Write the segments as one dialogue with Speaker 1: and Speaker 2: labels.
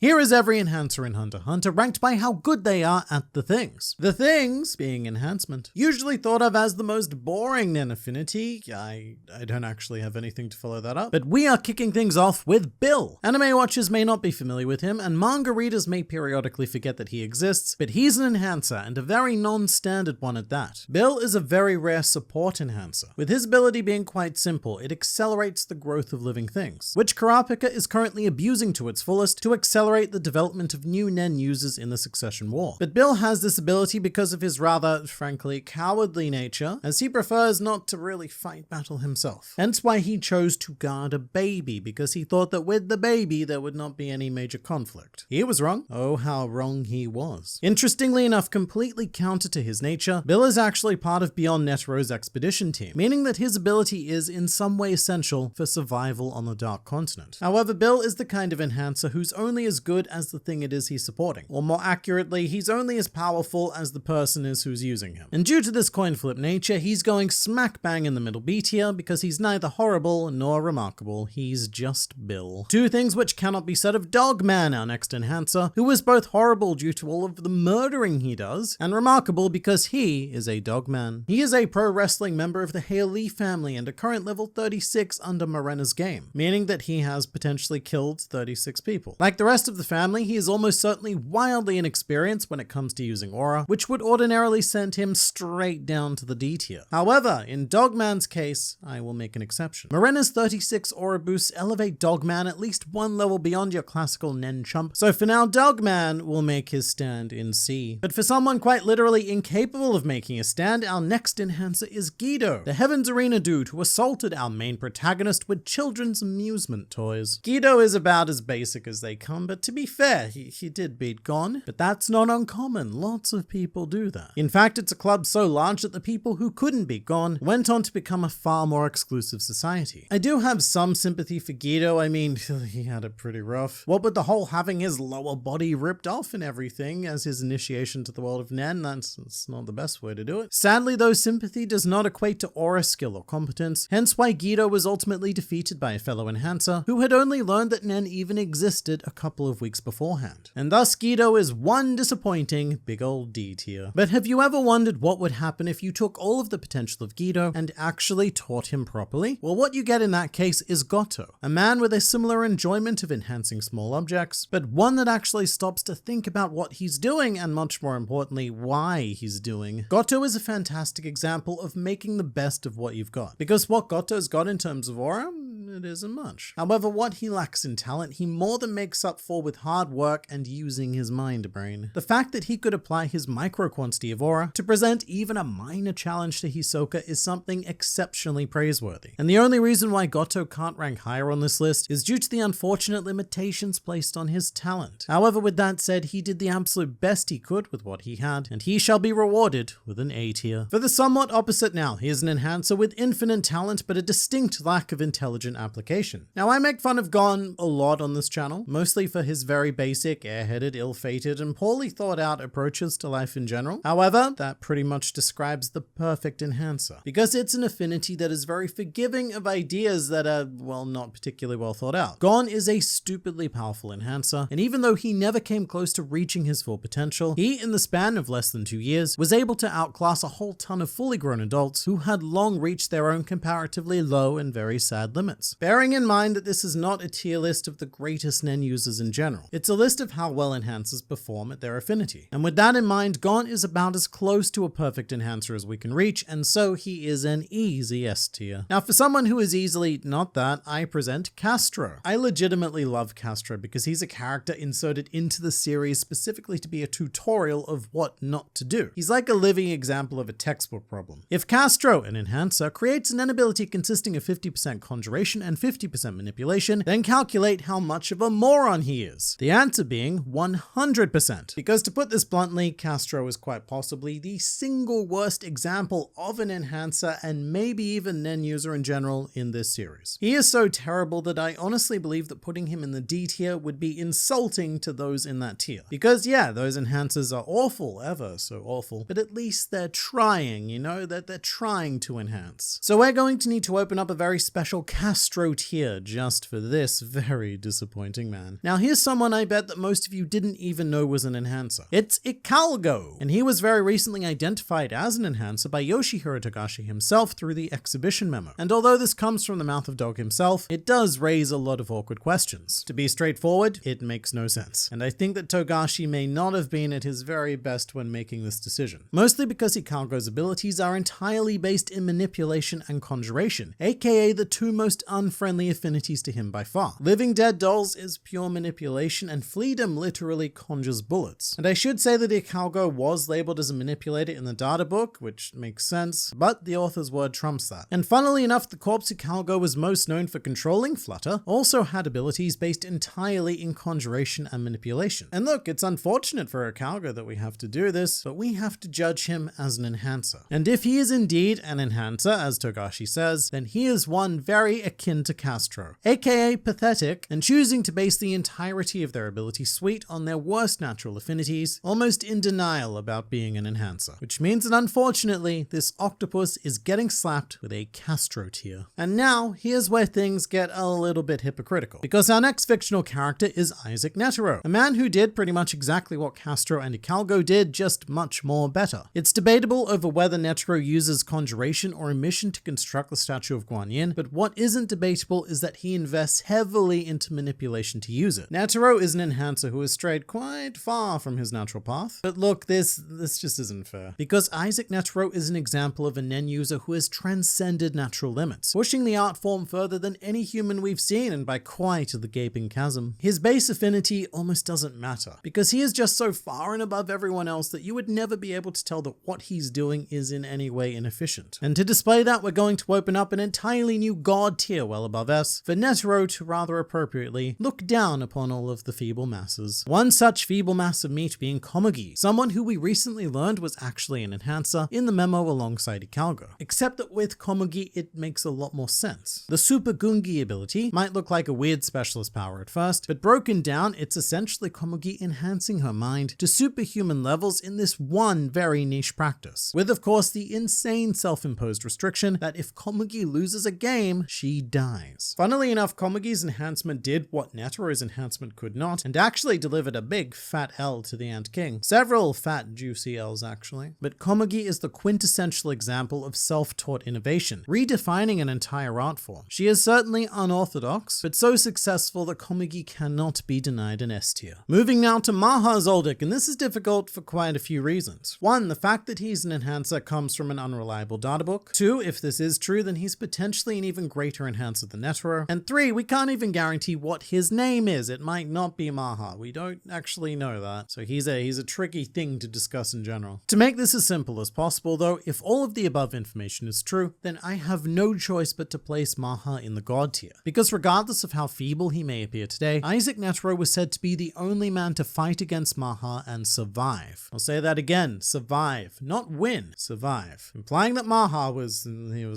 Speaker 1: Here is every enhancer in Hunter x Hunter ranked by how good they are at the things. The things being enhancement. Usually thought of as the most boring nen affinity. I don't actually have anything to follow that up. But we are kicking things off with Bill. Anime watchers may not be familiar with him, and manga readers may periodically forget that he exists, but he's an enhancer, and a very non-standard one at that. Bill is a very rare support enhancer, with his ability being quite simple. It accelerates the growth of living things, which Kurapika is currently abusing to its fullest to accelerate the development of new nen users in the Succession War. But Bill has this ability because of his rather, frankly, cowardly nature, as he prefers not to really fight battle himself. Hence why he chose to guard a baby, because he thought that with the baby there would not be any major conflict. He was wrong. Oh, how wrong he was. Interestingly enough, completely counter to his nature, Bill is actually part of Beyond Netero's expedition team, meaning that his ability is in some way essential for survival on the Dark Continent. However, Bill is the kind of enhancer who's only as good as the thing it is he's supporting, or more accurately, he's only as powerful as the person is who's using him. And due to this coin flip nature, he's going smack bang in the middle B tier because he's neither horrible nor remarkable, he's just Bill. Two things which cannot be said of Dogman, our next enhancer, who is both horrible due to all of the murdering he does, and remarkable because he is a Dogman. He is a pro wrestling member of the Haley family and a current level 36 under Morena's game, meaning that he has potentially killed 36 people. Like the rest of the family, he is almost certainly wildly inexperienced when it comes to using aura, which would ordinarily send him straight down to the D tier. However, in Dogman's case, I will make an exception. Morena's 36 aura boosts elevate Dogman at least one level beyond your classical nen chump, so for now Dogman will make his stand in C. But for someone quite literally incapable of making a stand, our next enhancer is Guido, the Heaven's Arena dude who assaulted our main protagonist with children's amusement toys. Guido is about as basic as they come, but to be fair, he did beat Gon, but that's not uncommon. Lots of people do that. In fact, it's a club so large that the people who couldn't beat Gon went on to become a far more exclusive society. I do have some sympathy for Guido. I mean, he had it pretty rough. What with the whole having his lower body ripped off and everything as his initiation to the world of Nen, that's not the best way to do it. Sadly though, sympathy does not equate to aura skill or competence, hence why Guido was ultimately defeated by a fellow enhancer who had only learned that Nen even existed a couple of weeks beforehand. And thus Guido is one disappointing big old D tier. But have you ever wondered what would happen if you took all of the potential of Guido and actually taught him properly? Well, what you get in that case is Gotoh, a man with a similar enjoyment of enhancing small objects, but one that actually stops to think about what he's doing and much more importantly, why he's doing. Gotoh is a fantastic example of making the best of what you've got, because what Gotoh's got in terms of aura, it isn't much. However, what he lacks in talent, he more than makes up for with hard work and using his mind brain. The fact that he could apply his micro quantity of aura to present even a minor challenge to Hisoka is something exceptionally praiseworthy. And the only reason why Gotoh can't rank higher on this list is due to the unfortunate limitations placed on his talent. However, with that said, he did the absolute best he could with what he had, and he shall be rewarded with an A tier. For the somewhat opposite now, he is an enhancer with infinite talent but a distinct lack of intelligent application. Now, I make fun of Gon a lot on this channel, mostly for his very basic, airheaded, ill-fated, and poorly thought out approaches to life in general. However, that pretty much describes the perfect enhancer, because it's an affinity that is very forgiving of ideas that are, well, not particularly well thought out. Gon is a stupidly powerful enhancer, and even though he never came close to reaching his full potential, he, in the span of less than 2 years, was able to outclass a whole ton of fully grown adults who had long reached their own comparatively low and very sad limits. Bearing in mind that this is not a tier list of the greatest Nen users in general. It's a list of how well enhancers perform at their affinity. And with that in mind, Gon is about as close to a perfect enhancer as we can reach, and so he is an easy S tier. Now, for someone who is easily not that, I present Kastro. I legitimately love Kastro because he's a character inserted into the series specifically to be a tutorial of what not to do. He's like a living example of a textbook problem. If Kastro, an enhancer, creates an ability consisting of 50% conjuration and 50% manipulation, then calculate how much of a moron he is. The answer being 100%. Because to put this bluntly, Kastro is quite possibly the single worst example of an enhancer and maybe even Nen user in general in this series. He is so terrible that I honestly believe that putting him in the D tier would be insulting to those in that tier. Because yeah, those enhancers are awful, ever so awful, but at least they're trying, you know, that they're trying to enhance. So we're going to need to open up a very special Kastro Kastro tier just for this very disappointing man. Now here's someone I bet that most of you didn't even know was an enhancer. It's Ikalgo, and he was very recently identified as an enhancer by Yoshihiro Togashi himself through the exhibition memo. And although this comes from the mouth of Dog himself, it does raise a lot of awkward questions. To be straightforward, it makes no sense. And I think that Togashi may not have been at his very best when making this decision. Mostly because Ikalgo's abilities are entirely based in manipulation and conjuration, aka the two most unfriendly affinities to him by far. Living Dead Dolls is pure manipulation, and Fleedom literally conjures bullets. And I should say that Ikalgo was labeled as a manipulator in the data book, which makes sense, but the author's word trumps that. And funnily enough, the corpse Ikalgo was most known for controlling, Flutter, also had abilities based entirely in conjuration and manipulation. And look, it's unfortunate for Ikalgo that we have to do this, but we have to judge him as an enhancer. And if he is indeed an enhancer, as Togashi says, then he is one very akin to Kastro, aka pathetic, and choosing to base the entirety of their ability suite on their worst natural affinities, almost in denial about being an enhancer. Which means that unfortunately, this octopus is getting slapped with a Kastro tier. And now, here's where things get a little bit hypocritical, because our next fictional character is Isaac Netero, a man who did pretty much exactly what Kastro and Ikalgo did, just much more better. It's debatable over whether Netero uses conjuration or emission to construct the statue of Guanyin, but what isn't debatable is that he invests heavily into manipulation to use it. Netero is an enhancer who has strayed quite far from his natural path. But look, this just isn't fair, because Isaac Netero is an example of a Nen user who has transcended natural limits, pushing the art form further than any human we've seen, and by quite the gaping chasm. His base affinity almost doesn't matter, because he is just so far and above everyone else that you would never be able to tell that what he's doing is in any way inefficient. And to display that, we're going to open up an entirely new god tier well above S for Netero to rather appropriately look down upon all of the feeble masses. One such feeble mass of meat being Komugi, someone who we recently learned was actually an enhancer in the memo alongside Ikalgo. Except that with Komugi, it makes a lot more sense. The Super Gungi ability might look like a weird specialist power at first, but broken down, it's essentially Komugi enhancing her mind to superhuman levels in this one very niche practice, with of course the insane self-imposed restriction that if Komugi loses a game, she dies. Funnily enough, Komugi's enhancement did what Netero's enhancement could not, and actually delivered a big fat L to the Ant King. Several fat juicy L's actually. But Komugi is the quintessential example of self-taught innovation, redefining an entire art form. She is certainly unorthodox, but so successful that Komugi cannot be denied an S tier. Moving now to Maha Zoldyck, and this is difficult for quite a few reasons. One, the fact that he's an enhancer comes from an unreliable databook. Two, if this is true, then he's potentially an even greater enhancer than Netero. And three, we can't even guarantee what his name is. It might not be Maha. We don't actually know that. So he's a tricky thing to discuss in general. To make this as simple as possible though, if all of the above information is true, then I have no choice but to place Maha in the god tier. Because regardless of how feeble he may appear today, Isaac Netero was said to be the only man to fight against Maha and survive. I'll say that again, survive. Not win, survive. Implying that Maha was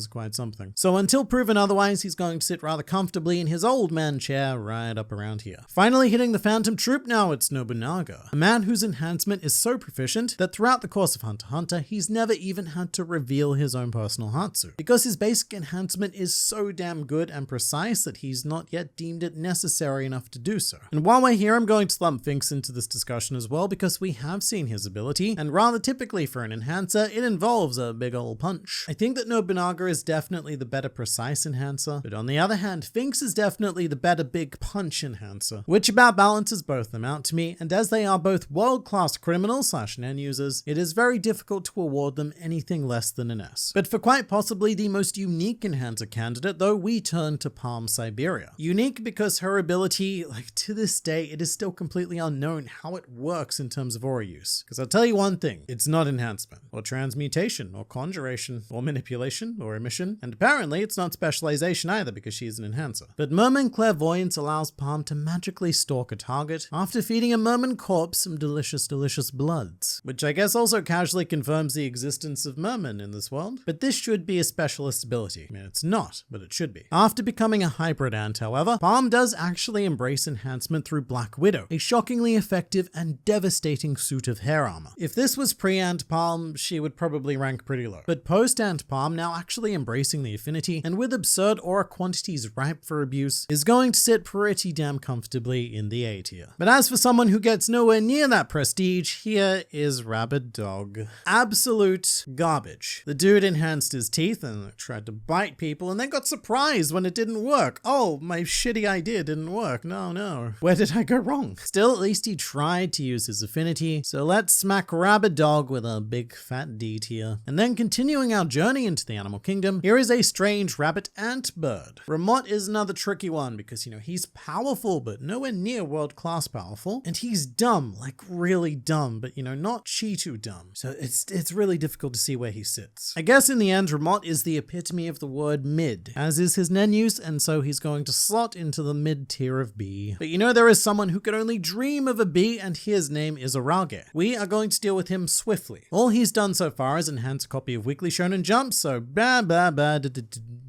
Speaker 1: quite something. So until proven otherwise, he's going to sit rather comfortably in his old man chair right up around here. Finally hitting the Phantom Troupe now, it's Nobunaga, a man whose enhancement is so proficient that throughout the course of Hunter x Hunter, he's never even had to reveal his own personal Hatsu, because his basic enhancement is so damn good and precise that he's not yet deemed it necessary enough to do so. And while we're here, I'm going to lump Finks into this discussion as well, because we have seen his ability, and rather typically for an enhancer, it involves a big ol' punch. I think that Nobunaga is definitely the better precise enhancer, but on the other hand, Finks is definitely the better big punch enhancer, which about balances both of them out to me, and as they are both world-class criminals / Nen users, it is very difficult to award them anything less than an S. But for quite possibly the most unique enhancer candidate though, we turn to Palm Siberia. Unique because her ability, to this day, it is still completely unknown how it works in terms of aura use. Because I'll tell you one thing, it's not enhancement, or transmutation, or conjuration, or manipulation, or emission, and apparently it's not specialization either because she is an enhancer. But Merman Clairvoyance allows Palm to magically stalk a target after feeding a Merman corpse some delicious bloods, which I guess also casually confirms the existence of Merman in this world. But this should be a specialist ability. I mean, it's not, but it should be. After becoming a hybrid ant, however, Palm does actually embrace enhancement through Black Widow, a shockingly effective and devastating suit of hair armor. If this was pre-Ant Palm, she would probably rank pretty low. But post-Ant Palm now actually embracing the affinity, and with absurd aura are quantities ripe for abuse, is going to sit pretty damn comfortably in the A tier. But as for someone who gets nowhere near that prestige, here is Rabid Dog. Absolute garbage. The dude enhanced his teeth and tried to bite people and then got surprised when it didn't work. Oh, my shitty idea didn't work. No. Where did I go wrong? Still, at least he tried to use his affinity, so let's smack Rabid Dog with a big fat D tier. And then continuing our journey into the animal kingdom, here is a strange rabbit ant bird. Ramot is another tricky one because, he's powerful, but nowhere near world-class powerful. And he's dumb, like really dumb, but not Cheetu dumb. So it's really difficult to see where he sits. I guess in the end, Ramot is the epitome of the word mid, as is his nen use, and so he's going to slot into the mid tier of B. But there is someone who could only dream of a B, and his name is Orangey. We are going to deal with him swiftly. All he's done so far is enhance a copy of Weekly Shonen Jump, so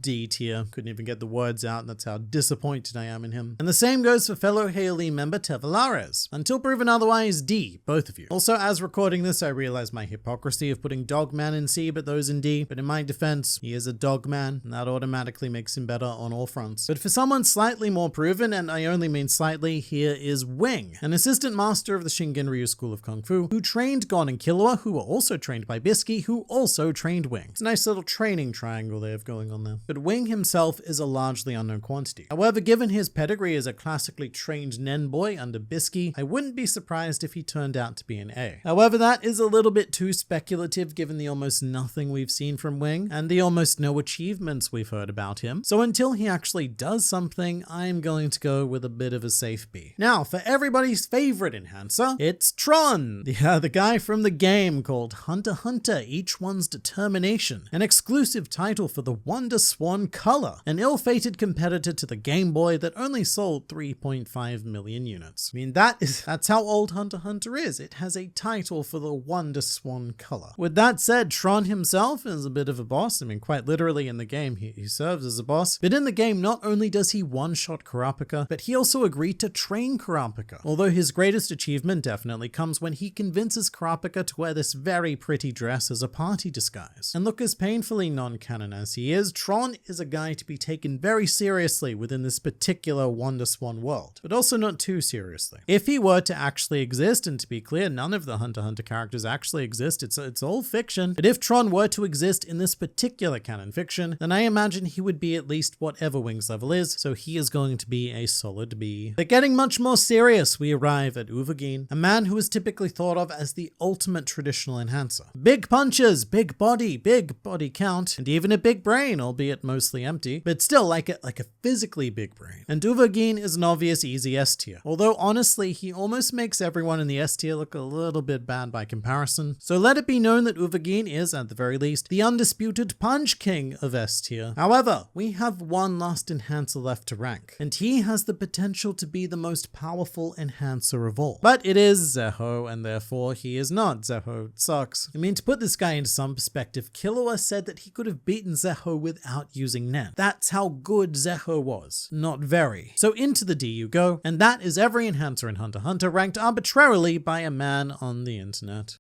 Speaker 1: D tier. Couldn't even get the words out, and that's how disappointed I am in him. And the same goes for fellow Haley member Tevalares. Until proven otherwise, D, both of you. Also, as recording this, I realize my hypocrisy of putting Dogman in C, but those in D. But in my defense, he is a Dogman, and that automatically makes him better on all fronts. But for someone slightly more proven, and I only mean slightly, here is Wing, an assistant master of the Shingenryu School of Kung Fu, who trained Gon and Killua, who were also trained by Bisky, who also trained Wing. It's a nice little training triangle they have going on there. But Wing himself is a largely unknown quantity. However, given his pedigree as a classically trained Nen boy under Bisky, I wouldn't be surprised if he turned out to be an A. However, that is a little bit too speculative given the almost nothing we've seen from Wing and the almost no achievements we've heard about him. So until he actually does something, I'm going to go with a bit of a safe B. Now, for everybody's favorite enhancer, it's Tron, the guy from the game called Hunter x Hunter Each One's Determination, an exclusive title for the Wonder Swan Color, an ill-fated competitor to the Game Boy that only sold 3.5 million units. That's how old Hunter x Hunter is. It has a title for the Wonder Swan Color. With that said, Tron himself is a bit of a boss. Quite literally in the game, he serves as a boss. But in the game, not only does he one-shot Kurapika, but he also agreed to train Kurapika. Although his greatest achievement definitely comes when he convinces Kurapika to wear this very pretty dress as a party disguise. And look, as painfully non-canon as he is, Tron is a guy to be taken very seriously within this particular Wonder Swan world, but also not too seriously. If he were to actually exist, and to be clear, none of the Hunter x Hunter characters actually exist, it's all fiction, but if Tron were to exist in this particular canon fiction, then I imagine he would be at least whatever Wing's level is, so he is going to be a solid B. But getting much more serious, we arrive at Uvogin, a man who is typically thought of as the ultimate traditional enhancer. Big punches, big body count, and even a big brain, albeit mostly empty, but still like a physically big brain. And Uvogin is an obvious easy S tier, although honestly he almost makes everyone in the S tier look a little bit bad by comparison. So let it be known that Uvogin is, at the very least, the undisputed punch king of S tier. However, we have one last enhancer left to rank, and he has the potential to be the most powerful enhancer of all. But it is Zeho, and therefore he is not. Zeho sucks. To put this guy into some perspective, Killua said that he could have beaten Zeho without using Nen. That's how good Zeho was. Not very. So into the D you go, and that is every enhancer in Hunter x Hunter ranked arbitrarily by a man on the internet.